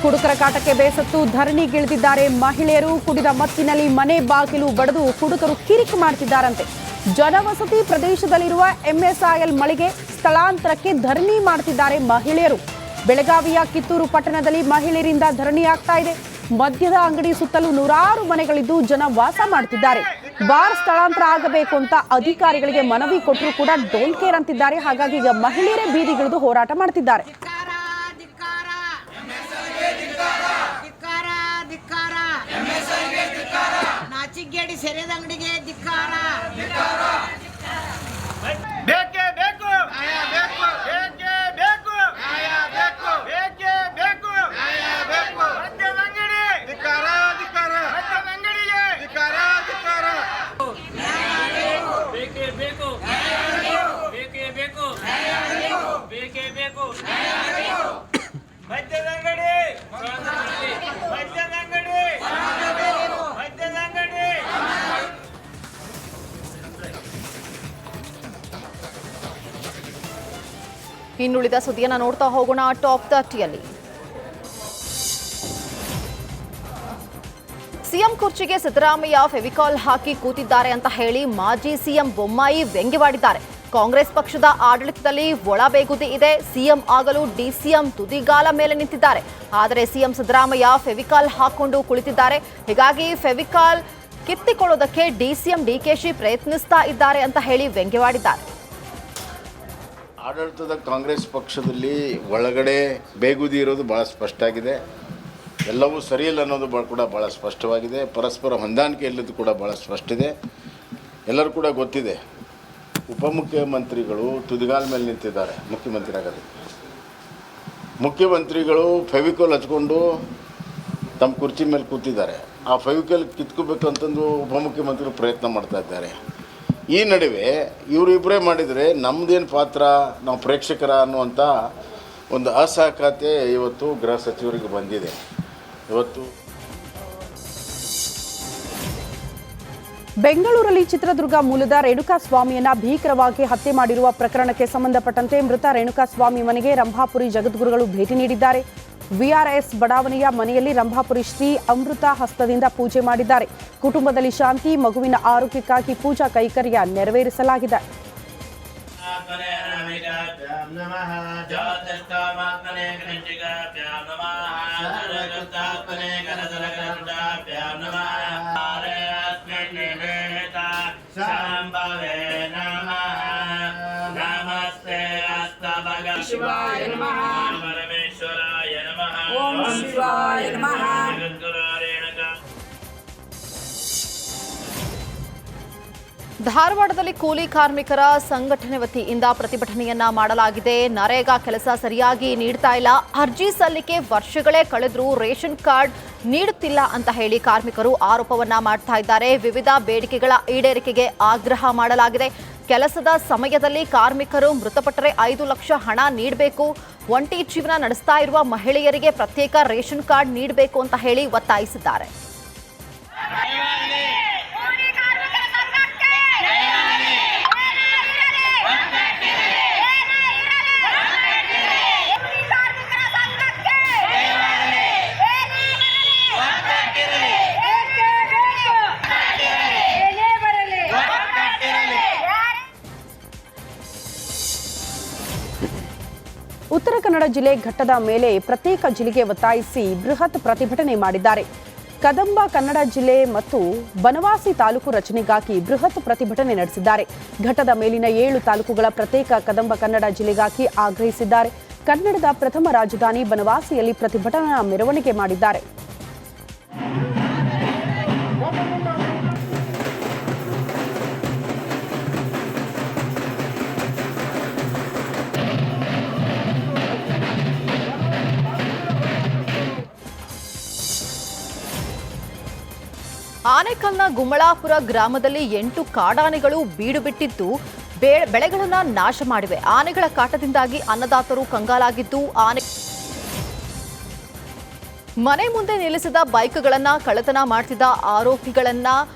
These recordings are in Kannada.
ಕುಡುಕರ ಕಾಟಕ್ಕೆ ಬೇಸತ್ತು ಧರಣಿಗಿಳಿದಿದ್ದಾರೆ ಮಹಿಳೆಯರು. ಕುಡಿದ ಮತ್ತಿನಲ್ಲಿ ಮನೆ ಬಾಗಿಲು ಬಡಿದು ಕುಡುಕರು ಕಿರಿಕ್ ಮಾಡ್ತಿದ್ದಾರಂತೆ. ಜನವಸತಿ ಪ್ರದೇಶದಲ್ಲಿರುವ ಎಂಎಸ್ಐಎಲ್ ಮಳಿಗೆ ಸ್ಥಳಾಂತರಕ್ಕೆ ಧರಣಿ ಮಾಡ್ತಿದ್ದಾರೆ ಮಹಿಳೆಯರು. ಬೆಳಗಾವಿಯ ಕಿತ್ತೂರು ಪಟ್ಟಣದಲ್ಲಿ ಮಹಿಳೆಯರಿಂದ ಧರಣಿ ಆಗ್ತಾ ಇದೆ. ಮದ್ಯದ ಅಂಗಡಿ ಸುತ್ತಲೂ ನೂರಾರು ಮನೆಗಳಿದ್ದು ಜನ ವಾಸ ಮಾಡ್ತಿದ್ದಾರೆ. ಬಾರ್ ಸ್ಥಳಾಂತರ ಆಗಬೇಕು ಅಂತ ಅಧಿಕಾರಿಗಳಿಗೆ ಮನವಿ ಕೊಟ್ಟರು ಕೂಡ ಡೋಂಟ್ ಕೇರ್ ಅಂತಿದ್ದಾರೆ. ಹಾಗಾಗಿ ಈಗ ಮಹಿಳೆಯರೇ ಬೀದಿಗಿಳಿದು ಹೋರಾಟ ಮಾಡ್ತಿದ್ದಾರೆ. ನಾಚಿಗೇಡಿ ಸೆರೆದ ಅಂಗಡಿಗೆ ಧಿಕ್ಕಾರ. ಬೇಕೇ ಬೇಕು, ಬೇಕೇ ಬೇಕು, ಬೇಕೇ ಬೇಕು, ಮದ್ಯದ ಅಂಗಡಿ ಧಿಕ್ಕಾರ, ಮದ್ಯದ ಅಂಗಡಿಗೆ ಧಿಕ್ಕಾರ, ಬೇಕೇ ಬೇಕು, ಬೇಕೇ ಬೇಕು, ಬೇಕೇ ಬೇಕು, ಮದ್ಯದ ಅಂಗಡಿ, ಮದ್ಯದ ಅಂಗಡಿ, ಮದ್ಯದ ಅಂಗಡಿ. ಇನ್ನುಳಿದ ಸುದ್ದಿಯನ್ನು ನೋಡ್ತಾ ಹೋಗೋಣ. ಟಾಪ್ 30ಯಲ್ಲಿ ಸಿಎಂ ಕುರ್ಚಿಗೆ ಸಿದ್ದರಾಮಯ್ಯ ಫೆವಿಕಾಲ್ ಹಾಕಿ ಕೂತಿದ್ದಾರೆ ಅಂತ ಹೇಳಿ ಮಾಜಿ ಸಿಎಂ ಬೊಮ್ಮಾಯಿ ವ್ಯಂಗ್ಯವಾಡಿದ್ದಾರೆ. ಕಾಂಗ್ರೆಸ್ ಪಕ್ಷದ ಆಡಳಿತದಲ್ಲಿ ಒಳಬೇಗುದಿ ಇದೆ. ಸಿಎಂ ಆಗಲು ಡಿಸಿಎಂ ತುದಿಗಾಲ ಮೇಲೆ ನಿಂತಿದ್ದಾರೆ. ಆದರೆ ಸಿಎಂ ಸಿದ್ದರಾಮಯ್ಯ ಫೆವಿಕಾಲ್ ಹಾಕೊಂಡು ಕುಳಿತಿದ್ದಾರೆ. ಹೀಗಾಗಿ ಫೆವಿಕಾಲ್ ಕಿತ್ತಿಕೊಳ್ಳೋದಕ್ಕೆ ಡಿಸಿಎಂ ಡಿಕೆಶಿ ಪ್ರಯತ್ನಿಸ್ತಾ ಇದ್ದಾರೆ ಅಂತ ಹೇಳಿ ವ್ಯಂಗ್ಯವಾಡಿದ್ದಾರೆ. ಆಡಳಿತದ ಕಾಂಗ್ರೆಸ್ ಪಕ್ಷದಲ್ಲಿ ಒಳಗಡೆ ಬೇಗುದಿ ಇರೋದು ಭಾಳ ಸ್ಪಷ್ಟ ಆಗಿದೆ. ಎಲ್ಲವೂ ಸರಿಯಿಲ್ಲ ಅನ್ನೋದು ಕೂಡ ಭಾಳ ಸ್ಪಷ್ಟವಾಗಿದೆ. ಪರಸ್ಪರ ಹೊಂದಾಣಿಕೆ ಇಲ್ಲದ್ದು ಕೂಡ ಭಾಳ ಸ್ಪಷ್ಟ ಇದೆ. ಎಲ್ಲರೂ ಕೂಡ ಗೊತ್ತಿದೆ. ಉಪಮುಖ್ಯಮಂತ್ರಿಗಳು ತುದಿಗಾಲ ಮೇಲೆ ನಿಂತಿದ್ದಾರೆ ಮುಖ್ಯಮಂತ್ರಿ ಆಗೋದಕ್ಕೆ. ಮುಖ್ಯಮಂತ್ರಿಗಳು ಫೆವಿಕೋಲ್ ಹಚ್ಕೊಂಡು ತಮ್ಮ ಕುರ್ಚಿ ಮೇಲೆ ಕೂತಿದ್ದಾರೆ. ಆ ಫೆವಿಕೋಲ್ ಕಿತ್ಕೋಬೇಕು ಅಂತಂದು ಉಪಮುಖ್ಯಮಂತ್ರಿಗಳು ಪ್ರಯತ್ನ ಮಾಡ್ತಾ ಇದ್ದಾರೆ. ಈ ನಡುವೆ ಇವರಿಬ್ಬರೇ ಮಾಡಿದರೆ ನಮ್ಮದೇನು ಪಾತ್ರ, ನಾವು ಪ್ರೇಕ್ಷಕರ ಅನ್ನುವಂಥ ಒಂದು ಅಸಹಕತೆ ಇವತ್ತು ಗೃಹ ಸಚಿವರಿಗೆ ಬಂದಿದೆ. ಇವತ್ತು ಬೆಂಗಳೂರಲ್ಲಿ ಚಿತ್ರದುರ್ಗ ಮೂಲದ ರೇಣುಕಾಸ್ವಾಮಿಯನ್ನ ಭೀಕರವಾಗಿ ಹತ್ಯೆ ಮಾಡಿರುವ ಪ್ರಕರಣಕ್ಕೆ ಸಂಬಂಧಪಟ್ಟಂತೆ ಮೃತ ರೇಣುಕಾಸ್ವಾಮಿ ಮನೆಗೆ ರಂಭಾಪುರಿ ಜಗದ್ಗುರುಗಳು ಭೇಟಿ ನೀಡಿದ್ದಾರೆ. ವಿಆರ್ಎಸ್ ಬಡಾವಣೆಯ ಮನೆಯಲ್ಲಿ ರಂಭಾಪುರಿ ಶ್ರೀ ಅಮೃತ ಹಸ್ತದಿಂದ ಪೂಜೆ ಮಾಡಿದ್ದಾರೆ. ಕುಟುಂಬದಲ್ಲಿ ಶಾಂತಿ, ಮಗುವಿನ ಆರೋಗ್ಯಕ್ಕಾಗಿ ಪೂಜಾ ಕೈಕರ್ಯ ನೆರವೇರಿಸಲಾಗಿದೆ. ಶಿವಾಯ ನಮಃ. ಓಂ ಶಿವಾಯ ನಮಃ. ಧಾರವಾಡದಲ್ಲಿ ಕೂಲಿ ಕಾರ್ಮಿಕರ ಸಂಘಟನೆ ವತಿಯಿಂದ ಪ್ರತಿಭಟನೆಯನ್ನ ಮಾಡಲಾಗಿದೆ. ನರೇಗಾ ಕೆಲಸ ಸರಿಯಾಗಿ ನೀಡ್ತಾ ಇಲ್ಲ, ಅರ್ಜಿ ಸಲ್ಲಿಕೆ ವರ್ಷಗಳೇ ಕಳೆದ್ರೂ ರೇಷನ್ ಕಾರ್ಡ್ ನೀಡುತ್ತಿಲ್ಲ ಅಂತ ಹೇಳಿ ಕಾರ್ಮಿಕರು ಆರೋಪವನ್ನ ಮಾಡ್ತಾ ಇದ್ದಾರೆ. ವಿವಿಧ ಬೇಡಿಕೆಗಳ ಈಡೇರಿಕೆಗೆ ಆಗ್ರಹ ಮಾಡಲಾಗಿದೆ. ಕೆಲಸದ ಸಮಯದಲ್ಲಿ ಕಾರ್ಮಿಕರು ಮೃತಪಟ್ಟರೆ 5 ಲಕ್ಷ ಹಣ ನೀಡಬೇಕು, ಒಂಟಿ ಜೀವನ ನಡೆಸ್ತಾ ಇರುವ ಮಹಿಳೆಯರಿಗೆ ಪ್ರತ್ಯೇಕ ರೇಷನ್ ಕಾರ್ಡ್ ನೀಡಬೇಕು ಅಂತ ಹೇಳಿ ಒತ್ತಾಯಿಸಿದ್ದಾರೆ. ಉತ್ತರ ಕನ್ನಡ ಜಿಲ್ಲೆ ಘಟ್ಟದ ಮೇಲೆ ಪ್ರತ್ಯೇಕ ಜಿಲ್ಲೆಗೆ ಒತ್ತಾಯಿಸಿ ಬೃಹತ್ ಪ್ರತಿಭಟನೆ ಮಾಡಿದ್ದಾರೆ. ಕದಂಬ ಕನ್ನಡ ಜಿಲ್ಲೆ ಮತ್ತು ಬನವಾಸಿ ತಾಲೂಕು ರಚನೆಗಾಗಿ ಬೃಹತ್ ಪ್ರತಿಭಟನೆ ನಡೆಸಿದ್ದಾರೆ. ಘಟ್ಟದ ಮೇಲಿನ 7 ತಾಲೂಕುಗಳ ಪ್ರತ್ಯೇಕ ಕದಂಬ ಕನ್ನಡ ಜಿಲ್ಲೆಗಾಗಿ ಆಗ್ರಹಿಸಿದ್ದಾರೆ. ಕನ್ನಡದ ಪ್ರಥಮ ರಾಜಧಾನಿ ಬನವಾಸಿಯಲ್ಲಿ ಪ್ರತಿಭಟನಾ ಮೆರವಣಿಗೆ ಮಾಡಿದ್ದಾರೆ. ಆನೇಕಲ್ನ ಗುಮ್ಮಳಾಪುರ ಗ್ರಾಮದಲ್ಲಿ 8 ಕಾಡಾನೆಗಳು ಬೀಡು ಬಿಟ್ಟಿದ್ದು ಬೆಳೆಗಳನ್ನು ನಾಶ ಮಾಡಿವೆ. ಆನೆಗಳ ಕಾಟದಿಂದಾಗಿ ಅನ್ನದಾತರು ಕಂಗಾಲಾಗಿದ್ದು ಮನೆ ಮುಂದೆ ನಿಲ್ಲಿಸಿದ ಬೈಕ್ಗಳನ್ನು ಕಳ್ಳತನ ಮಾಡ್ತಿದ್ದ ಆರೋಪಿಗಳನ್ನ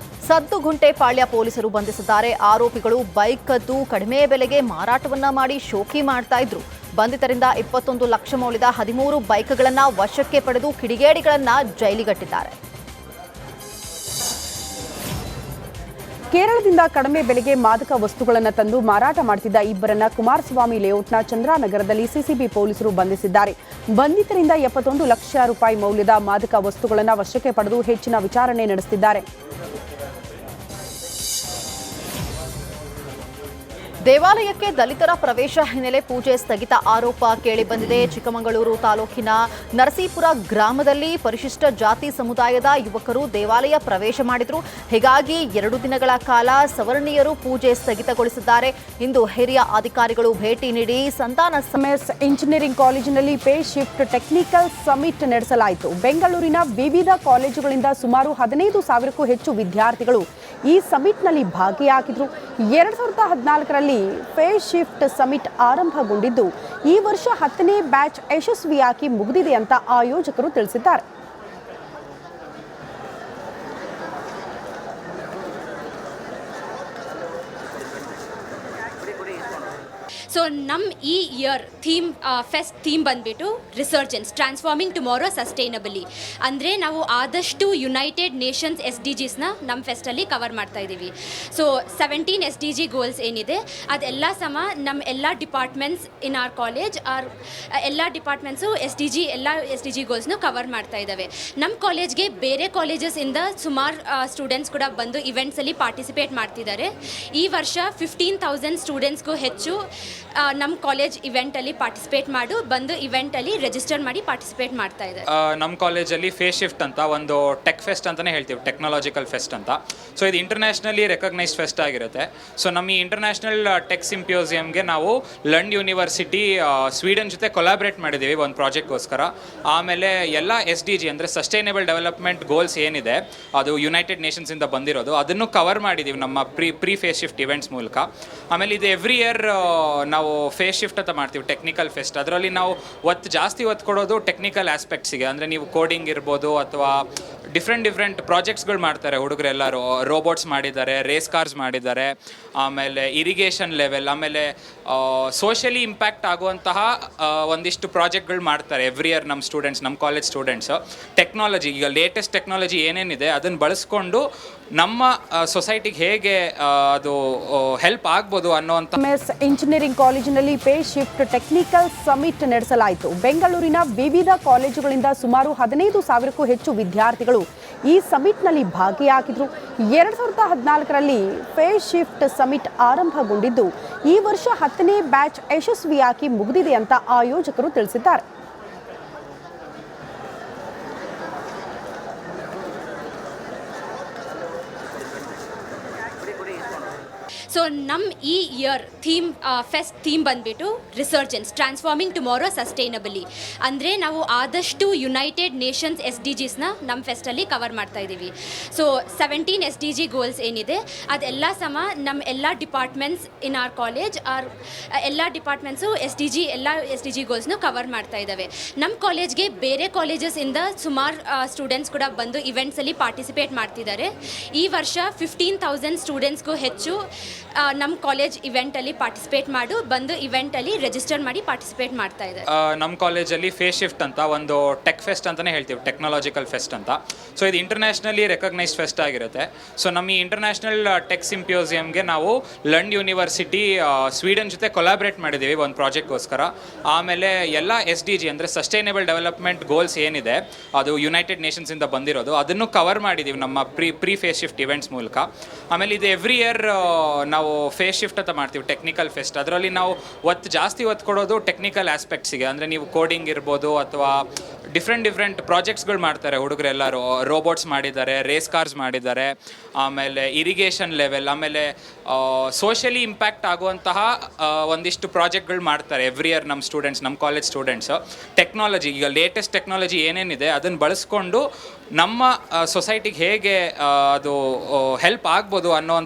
ಸದ್ದುಗುಂಟೆಪಾಳ್ಯ ಪೊಲೀಸರು ಬಂಧಿಸಿದ್ದಾರೆ. ಆರೋಪಿಗಳು ಬೈಕ್ ಕದ್ದು ಕಡಿಮೆ ಬೆಲೆಗೆ ಮಾರಾಟವನ್ನ ಮಾಡಿ ಶೋಕಿ ಮಾಡ್ತಾ ಇದ್ರು. ಬಂಧಿತರಿಂದ 21 ಲಕ್ಷ ಮೌಲ್ಯದ 13 ಬೈಕ್ಗಳನ್ನು ವಶಕ್ಕೆ ಪಡೆದು ಕಿಡಿಗೇಡಿಗಳನ್ನು ಜೈಲಿಗಟ್ಟಿದ್ದಾರೆ. ಕೇರಳದಿಂದ ಕಡಿಮೆ ಬೆಲೆಗೆ ಮಾದಕ ವಸ್ತುಗಳನ್ನು ತಂದು ಮಾರಾಟ ಮಾಡುತ್ತಿದ್ದ ಇಬ್ಬರನ್ನ ಕುಮಾರಸ್ವಾಮಿ ಲೇಔಟ್ನ ಚಂದ್ರಾನಗರದಲ್ಲಿ ಸಿಸಿಬಿ ಪೊಲೀಸರು ಬಂಧಿಸಿದ್ದಾರೆ. ಬಂಧಿತರಿಂದ 71 ಲಕ್ಷ ರೂಪಾಯಿ ಮೌಲ್ಯದ ಮಾದಕ ವಸ್ತುಗಳನ್ನು ವಶಕ್ಕೆ ಪಡೆದು ಹೆಚ್ಚಿನ ವಿಚಾರಣೆ ನಡೆಸುತ್ತಿದ್ದಾರೆ. ದೇವಾಲಯಕ್ಕೆ ದಲಿತರ ಪ್ರವೇಶ ಹಿನ್ನೆಲೆ ಪೂಜೆ ಸ್ಥಗಿತ ಆರೋಪ ಕೇಳಿಬಂದಿದೆ. ಚಿಕ್ಕಮಗಳೂರು ತಾಲೂಕಿನ ನರಸೀಪುರ ಗ್ರಾಮದಲ್ಲಿ ಪರಿಶಿಷ್ಟ ಜಾತಿ ಸಮುದಾಯದ ಯುವಕರು ದೇವಾಲಯ ಪ್ರವೇಶ ಮಾಡಿದ್ರು. ಹೀಗಾಗಿ 2 ದಿನಗಳ ಕಾಲ ಸವರ್ಣೀಯರು ಪೂಜೆ ಸ್ಥಗಿತಗೊಳಿಸಿದ್ದಾರೆ. ಇಂದು ಹಿರಿಯ ಅಧಿಕಾರಿಗಳು ಭೇಟಿ ನೀಡಿ ಸಂತಾನ ಎಂಎಸ್ ಇಂಜಿನಿಯರಿಂಗ್ ಕಾಲೇಜಿನಲ್ಲಿ ಪೇ ಶಿಫ್ಟ್ ಟೆಕ್ನಿಕಲ್ ಸಮಿಟ್ ನಡೆಸಲಾಯಿತು. ಬೆಂಗಳೂರಿನ ವಿವಿಧ ಕಾಲೇಜುಗಳಿಂದ ಸುಮಾರು 15,000ಕ್ಕೂ ಹೆಚ್ಚು ವಿದ್ಯಾರ್ಥಿಗಳು ಈ ಸಮಿಟ್ನಲ್ಲಿ ಭಾಗಿಯಾಗಿದ್ರು. 2014ರಲ್ಲಿ ಪೇ ಶಿಫ್ಟ್ ಸಮಿಟ್ ಆರಂಭಗೊಂಡಿದ್ದು ಈ ವರ್ಷ 10ನೇ ಬ್ಯಾಚ್ ಯಶಸ್ವಿಯಾಗಿ ಮುಗಿದಿದೆ ಅಂತ ಆಯೋಜಕರು ತಿಳಿಸಿದ್ದಾರೆ. ಸೊ ನಮ್ಮ ಈ ಇಯರ್ ಫೆಸ್ಟ್ ಥೀಮ್ ಬಂದುಬಿಟ್ಟು ರಿಸರ್ಜೆನ್ಸ್ ಟ್ರಾನ್ಸ್ಫಾರ್ಮಿಂಗ್ ಟುಮಾರೋ ಸಸ್ಟೈನಬಲಿ. ಅಂದರೆ ನಾವು ಆದಷ್ಟು ಯುನೈಟೆಡ್ ನೇಷನ್ಸ್ SDGsನ ನಮ್ಮ ಫೆಸ್ಟಲ್ಲಿ ಕವರ್ ಮಾಡ್ತಾ ಇದ್ದೀವಿ. ಸೊ 17 SDG ಗೋಲ್ಸ್ ಏನಿದೆ ಅದೆಲ್ಲ ಸಮ ನಮ್ಮ ಎಲ್ಲ ಡಿಪಾರ್ಟ್ಮೆಂಟ್ಸ್ ಇನ್ ಆರ್ ಕಾಲೇಜ್ ಎಲ್ಲ ಡಿಪಾರ್ಟ್ಮೆಂಟ್ಸು ಎಲ್ಲ SDG ಗೋಲ್ಸ್ನು ಕವರ್ ಮಾಡ್ತಾ ಇದ್ದಾವೆ. ನಮ್ಮ ಕಾಲೇಜ್ಗೆ ಬೇರೆ ಕಾಲೇಜಸ್ಸಿಂದ ಸುಮಾರು ಸ್ಟೂಡೆಂಟ್ಸ್ ಕೂಡ ಬಂದು ಇವೆಂಟ್ಸಲ್ಲಿ ಪಾರ್ಟಿಸಿಪೇಟ್ ಮಾಡ್ತಿದ್ದಾರೆ. ಈ ವರ್ಷ 15,000 ಸ್ಟೂಡೆಂಟ್ಸ್ಗೂ ಹೆಚ್ಚು ನಮ್ಮ ಕಾಲೇಜ್ ಇವೆಂಟಲ್ಲಿ ಪಾರ್ಟಿಸಿಪೇಟ್ ಬಂದು ಇವೆಂಟಲ್ಲಿ ರಿಜಿಸ್ಟರ್ ಮಾಡಿ ಪಾರ್ಟಿಸಿಪೇಟ್ ಮಾಡ್ತಾ ಇದೆ. ನಮ್ಮ ಕಾಲೇಜಲ್ಲಿ ಫೇಸ್ ಶಿಫ್ಟ್ ಅಂತ ಒಂದು ಟೆಕ್ ಫೆಸ್ಟ್ ಅಂತಲೇ ಹೇಳ್ತೀವಿ, ಟೆಕ್ನಾಲಜಿಕಲ್ ಫೆಸ್ಟ್ ಅಂತ. ಸೊ ಇದು ಇಂಟರ್ನ್ಯಾಷನಲಿ ರೆಕಗ್ನೈಸ್ಡ್ ಫೆಸ್ಟ್ ಆಗಿರುತ್ತೆ. ಸೊ ನಮ್ಮ ಈ ಇಂಟರ್ನ್ಯಾಷನಲ್ ಟೆಕ್ ಸಿಂಪಿಯೋಸಿಯಮ್ಗೆ ನಾವು ಲಂಡ್ ಯೂನಿವರ್ಸಿಟಿ ಸ್ವೀಡನ್ ಜೊತೆ ಕೊಲಾಬ್ರೇಟ್ ಮಾಡಿದ್ದೀವಿ ಒಂದು ಪ್ರಾಜೆಕ್ಟ್ಗೋಸ್ಕರ. ಆಮೇಲೆ ಎಲ್ಲ SDG ಅಂದರೆ ಸಸ್ಟೈನೇಬಲ್ ಡೆವಲಪ್ಮೆಂಟ್ ಗೋಲ್ಸ್ ಏನಿದೆ ಅದು ಯುನೈಟೆಡ್ ನೇಷನ್ಸಿಂದ ಬಂದಿರೋದು ಅದನ್ನು ಕವರ್ ಮಾಡಿದ್ದೀವಿ ನಮ್ಮ ಪ್ರೀ ಫೇಸ್ ಶಿಫ್ಟ್ ಇವೆಂಟ್ಸ್ ಮೂಲಕ. ಆಮೇಲೆ ಇದು ಎವ್ರಿ ಇಯರ್ ನಾವು ಫೇಸ್ ಶಿಫ್ಟ್ ಅಂತ ಮಾಡ್ತೀವಿ ಟೆಕ್ನಿಕಲ್ ಫೆಸ್ಟ್. ಅದರಲ್ಲಿ ನಾವು ಜಾಸ್ತಿ ಒತ್ತು ಕೊಡೋದು ಟೆಕ್ನಿಕಲ್ ಆಸ್ಪೆಕ್ಟ್ಸಿಗೆ. ಅಂದರೆ ನೀವು ಕೋಡಿಂಗ್ ಇರ್ಬೋದು ಅಥವಾ ಡಿಫ್ರೆಂಟ್ ಪ್ರಾಜೆಕ್ಟ್ಸ್ಗಳು ಮಾಡ್ತಾರೆ ಹುಡುಗರೆಲ್ಲರೂ. ರೋಬೋಟ್ಸ್ ಮಾಡಿದ್ದಾರೆ, ರೇಸ್ ಕಾರ್ಸ್ ಮಾಡಿದ್ದಾರೆ, ಆಮೇಲೆ ಇರಿಗೇಷನ್ ಲೆವೆಲ್, ಆಮೇಲೆ ಸೋಷಿಯಲಿ ಇಂಪ್ಯಾಕ್ಟ್ ಆಗುವಂತಹ ಒಂದಿಷ್ಟು ಪ್ರಾಜೆಕ್ಟ್ಗಳು ಮಾಡ್ತಾರೆ ಎವ್ರಿ ಇಯರ್ ನಮ್ಮ ಕಾಲೇಜ್ ಸ್ಟೂಡೆಂಟ್ಸು. ಟೆಕ್ನಾಲಜಿ, ಈಗ ಲೇಟೆಸ್ಟ್ ಟೆಕ್ನಾಲಜಿ ಏನೇನಿದೆ ಅದನ್ನು ಬಳಸ್ಕೊಂಡು ನಮ್ಮ ಸೊಸೈಟಿಗೆ ಹೇಗೆ ಅದು ಹೆಲ್ಪ್ ಆಗ್ಬೋದು ಅನ್ನೋವಂಥ ಎಂಎಸ್ ಇಂಜಿನಿಯರಿಂಗ್ ಕಾಲೇಜಿನಲ್ಲಿ ಪೇ ಶಿಫ್ಟ್ ಟೆಕ್ನಿಕಲ್ ಸಮಿಟ್ ನಡೆಸಲಾಯಿತು. ಬೆಂಗಳೂರಿನ ವಿವಿಧ ಕಾಲೇಜುಗಳಿಂದ ಸುಮಾರು 15,000ಕ್ಕೂ ಹೆಚ್ಚು ವಿದ್ಯಾರ್ಥಿಗಳು ಈ ಸಮಿಟ್ನಲ್ಲಿ ಭಾಗಿಯಾಗಿದ್ರು. 2014ರಲ್ಲಿ ಪೇ ಶಿಫ್ಟ್ ಸಮಿಟ್ ಆರಂಭಗೊಂಡಿದ್ದು ಈ ವರ್ಷ 10ನೇ ಬ್ಯಾಚ್ ಯಶಸ್ವಿಯಾಗಿ ಮುಗಿದಿದೆ ಅಂತ ಆಯೋಜಕರು ತಿಳಿಸಿದ್ದಾರೆ. ಸೊ ನಮ್ಮ ಈ ಇಯರ್ ಫೆಸ್ಟ್ ಥೀಮ್ ಬಂದುಬಿಟ್ಟು ರಿಸರ್ಜೆನ್ಸ್ ಟ್ರಾನ್ಸ್ಫಾರ್ಮಿಂಗ್ ಟುಮಾರೋ ಸಸ್ಟೈನಬಲಿ. ಅಂದರೆ ನಾವು ಆದಷ್ಟು ಯುನೈಟೆಡ್ ನೇಷನ್ಸ್ SDGsನ ನಮ್ಮ ಫೆಸ್ಟಲ್ಲಿ ಕವರ್ ಮಾಡ್ತಾ ಇದ್ದೀವಿ. ಸೊ 17 SDG ಗೋಲ್ಸ್ ಏನಿದೆ ಅದೆಲ್ಲ ಸಮ ನಮ್ಮ ಎಲ್ಲ ಡಿಪಾರ್ಟ್ಮೆಂಟ್ಸ್ ಇನ್ ಆರ್ ಕಾಲೇಜ್ ಎಲ್ಲ ಡಿಪಾರ್ಟ್ಮೆಂಟ್ಸು ಎಲ್ಲ SDG ಗೋಲ್ಸ್ನು ಕವರ್ ಮಾಡ್ತಾ ಇದ್ದಾವೆ. ನಮ್ಮ ಕಾಲೇಜ್ಗೆ ಬೇರೆ ಕಾಲೇಜಸ್ಸಿಂದ ಸುಮಾರು ಸ್ಟೂಡೆಂಟ್ಸ್ ಕೂಡ ಬಂದು ಇವೆಂಟ್ಸಲ್ಲಿ ಪಾರ್ಟಿಸಿಪೇಟ್ ಮಾಡ್ತಿದ್ದಾರೆ. ಈ ವರ್ಷ 15,000 ಸ್ಟೂಡೆಂಟ್ಸ್ಗೂ ಹೆಚ್ಚು ನಮ್ಮ ಕಾಲೇಜ್ ಇವೆಂಟಲ್ಲಿ ಪಾರ್ಟಿಸಿಪೇಟ್ ಬಂದು ಇವೆಂಟಲ್ಲಿ ರಿಜಿಸ್ಟರ್ ಮಾಡಿ ಪಾರ್ಟಿಸಿಪೇಟ್ ಮಾಡ್ತಾ ಇದೆ. ನಮ್ಮ ಕಾಲೇಜಲ್ಲಿ ಫೇಸ್ ಶಿಫ್ಟ್ ಅಂತ ಒಂದು ಟೆಕ್ ಫೆಸ್ಟ್ ಅಂತಲೇ ಹೇಳ್ತೀವಿ, ಟೆಕ್ನಾಲಜಿಕಲ್ ಫೆಸ್ಟ್ ಅಂತ. ಸೊ ಇದು ಇಂಟರ್ನ್ಯಾಷನಲಿ ರೆಕಗ್ನೈಸ್ಡ್ ಫೆಸ್ಟ್ ಆಗಿರುತ್ತೆ. ಸೊ ನಮ್ಮ ಈ ಇಂಟರ್ನ್ಯಾಷನಲ್ ಟೆಕ್ ಸಿಂಪಿಯೋಸಿಯಮ್ಗೆ ನಾವು ಲಂಡ್ ಯೂನಿವರ್ಸಿಟಿ ಸ್ವೀಡನ್ ಜೊತೆ ಕೊಲಾಬ್ರೇಟ್ ಮಾಡಿದ್ದೀವಿ ಒಂದು ಪ್ರಾಜೆಕ್ಟ್ಗೋಸ್ಕರ. ಆಮೇಲೆ ಎಲ್ಲ SDG ಅಂದರೆ ಸಸ್ಟೈನೇಬಲ್ ಡೆವಲಪ್ಮೆಂಟ್ ಗೋಲ್ಸ್ ಏನಿದೆ ಅದು ಯುನೈಟೆಡ್ ನೇಷನ್ಸಿಂದ ಬಂದಿರೋದು ಅದನ್ನು ಕವರ್ ಮಾಡಿದ್ದೀವಿ ನಮ್ಮ ಪ್ರೀ ಫೇಸ್ ಶಿಫ್ಟ್ ಇವೆಂಟ್ಸ್ ಮೂಲಕ. ಆಮೇಲೆ ಇದು ಎವ್ರಿ ಇಯರ್ ನಾವು ಫೇಸ್ ಶಿಫ್ಟ್ ಅಂತ ಮಾಡ್ತೀವಿ ಟೆಕ್ನಿಕಲ್ ಫೆಸ್ಟ್. ಅದರಲ್ಲಿ ನಾವು ಜಾಸ್ತಿ ಒತ್ತು ಕೊಡೋದು ಟೆಕ್ನಿಕಲ್ ಆಸ್ಪೆಕ್ಟ್ಸಿಗೆ. ಅಂದರೆ ನೀವು ಕೋಡಿಂಗ್ ಇರ್ಬೋದು ಅಥವಾ ಡಿಫ್ರೆಂಟ್ ಪ್ರಾಜೆಕ್ಟ್ಸ್ಗಳು ಮಾಡ್ತಾರೆ ಹುಡುಗರೆಲ್ಲರೂ. ರೋಬೋಟ್ಸ್ ಮಾಡಿದ್ದಾರೆ, ರೇಸ್ ಕಾರ್ಸ್ ಮಾಡಿದ್ದಾರೆ, ಆಮೇಲೆ ಇರಿಗೇಷನ್ ಲೆವೆಲ್, ಆಮೇಲೆ ಸೋಷಿಯಲಿ ಇಂಪ್ಯಾಕ್ಟ್ ಆಗುವಂತಹ ಒಂದಿಷ್ಟು ಪ್ರಾಜೆಕ್ಟ್ಗಳು ಮಾಡ್ತಾರೆ ಎವ್ರಿ ಇಯರ್ ನಮ್ಮ ಕಾಲೇಜ್ ಸ್ಟೂಡೆಂಟ್ಸು. ಟೆಕ್ನಾಲಜಿ, ಈಗ ಲೇಟೆಸ್ಟ್ ಟೆಕ್ನಾಲಜಿ ಏನೇನಿದೆ ಅದನ್ನು ಬಳಸ್ಕೊಂಡು ನಮ್ಮ ಸೊಸೈಟಿಗೆ ಹೇಗೆ ಅದು ಹೆಲ್ಪ್ ಆಗ್ಬೋದು ಅನ್ನೋವಂಥ